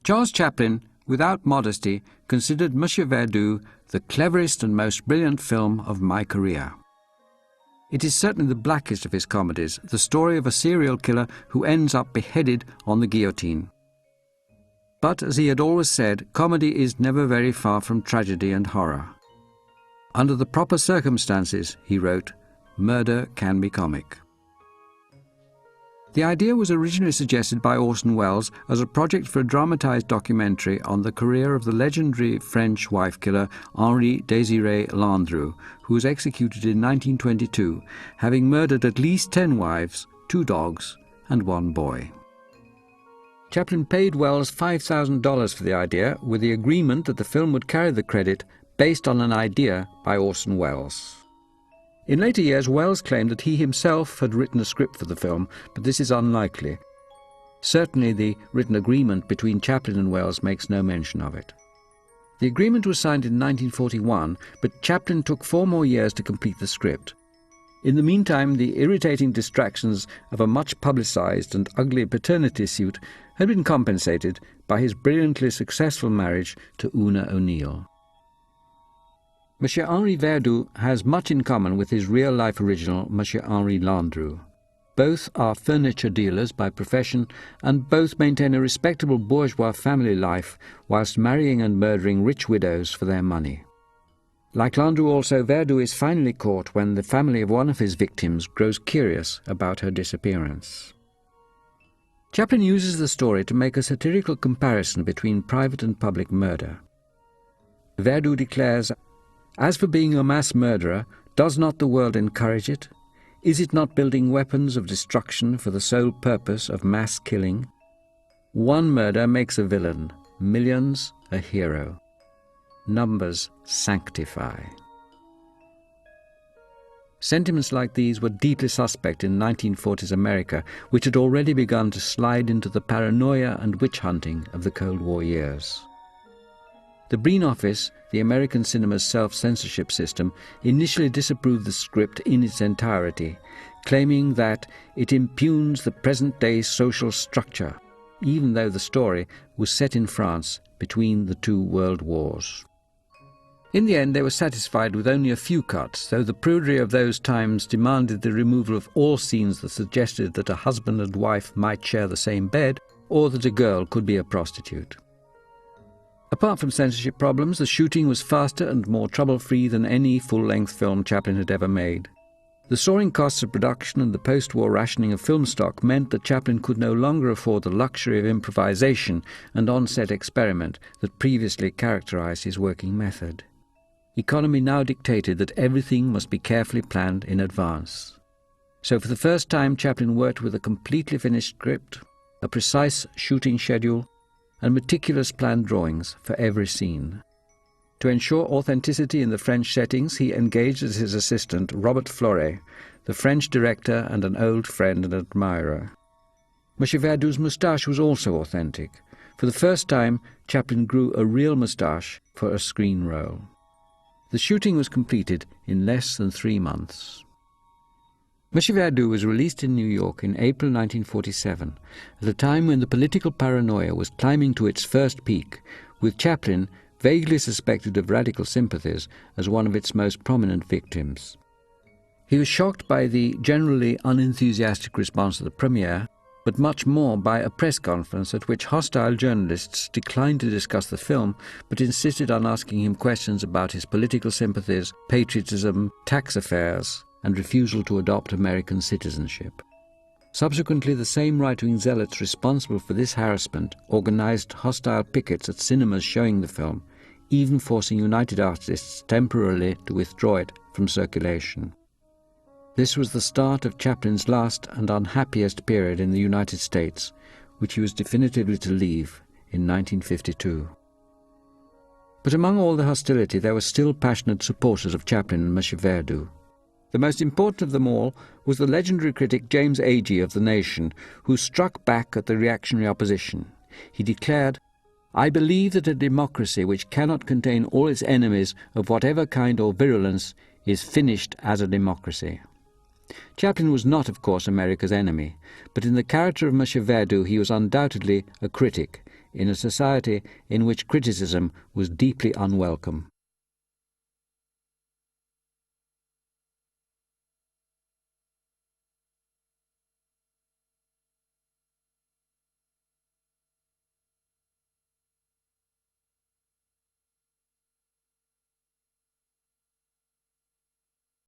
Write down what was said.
Charles Chaplin, without modesty, considered Monsieur Verdoux the cleverest and most brilliant film of my career. It is certainly the blackest of his comedies, the story of a serial killer who ends up beheaded on the guillotine. But, as he had always said, comedy is never very far from tragedy and horror. Under the proper circumstances, he wrote, murder can be comic. The idea was originally suggested by Orson Welles as a project for a dramatized documentary on the career of the legendary French wife killer Henri Désiré Landru, who was executed in 1922, having murdered at least 10 wives, 2 dogs, and 1 boy. Chaplin paid Welles $5,000 for the idea, with the agreement that the film would carry the credit based on an idea by Orson Welles. In later years, Welles claimed that he himself had written a script for the film, but this is unlikely. Certainly the written agreement between Chaplin and Welles makes no mention of it. The agreement was signed in 1941, but Chaplin took 4 more years to complete the script. In the meantime, the irritating distractions of a much publicized and ugly paternity suit had been compensated by his brilliantly successful marriage to Una O'Neill. Monsieur Henri Verdoux has much in common with his real-life original, Monsieur Henri Landru. Both are furniture dealers by profession, and both maintain a respectable bourgeois family life whilst marrying and murdering rich widows for their money. Like Landru also, Verdoux is finally caught when the family of one of his victims grows curious about her disappearance. Chaplin uses the story to make a satirical comparison between private and public murder. Verdoux declares, "As for being a mass murderer, does not the world encourage it? Is it not building weapons of destruction for the sole purpose of mass killing? One murder makes a villain, millions a hero. Numbers sanctify." Sentiments like these were deeply suspect in 1940s America, which had already begun to slide into the paranoia and witch-hunting of the Cold War years. The Breen Office, the American cinema's self-censorship system, initially disapproved the script in its entirety, claiming that it impugns the present-day social structure, even though the story was set in France between the 2 world wars. In the end, they were satisfied with only a few cuts, though the prudery of those times demanded the removal of all scenes that suggested that a husband and wife might share the same bed, or that a girl could be a prostitute. Apart from censorship problems, the shooting was faster and more trouble-free than any full-length film Chaplin had ever made. The soaring costs of production and the post-war rationing of film stock meant that Chaplin could no longer afford the luxury of improvisation and on-set experiment that previously characterized his working method. Economy now dictated that everything must be carefully planned in advance. So for the first time, Chaplin worked with a completely finished script, a precise shooting schedule, and meticulous planned drawings for every scene. To ensure authenticity in the French settings, he engaged as his assistant Robert Fleuret, the French director and an old friend and admirer. Monsieur Verdoux's moustache was also authentic. For the first time, Chaplin grew a real moustache for a screen role. The shooting was completed in less than 3 months. Monsieur Verdoux was released in New York in April 1947, at a time when the political paranoia was climbing to its first peak, with Chaplin, vaguely suspected of radical sympathies, as one of its most prominent victims. He was shocked by the generally unenthusiastic response to the premiere, but much more by a press conference at which hostile journalists declined to discuss the film, but insisted on asking him questions about his political sympathies, patriotism, tax affairs, and refusal to adopt American citizenship. Subsequently, the same right-wing zealots responsible for this harassment organized hostile pickets at cinemas showing the film, even forcing United Artists temporarily to withdraw it from circulation. This was the start of Chaplin's last and unhappiest period in the United States, which he was definitively to leave in 1952. But among all the hostility, there were still passionate supporters of Chaplin and Monsieur Verdoux. The most important of them all was the legendary critic James Agee of The Nation, who struck back at the reactionary opposition. He declared, "I believe that a democracy which cannot contain all its enemies of whatever kind or virulence is finished as a democracy." Chaplin was not, of course, America's enemy, but in the character of Monsieur Verdoux he was undoubtedly a critic, in a society in which criticism was deeply unwelcome.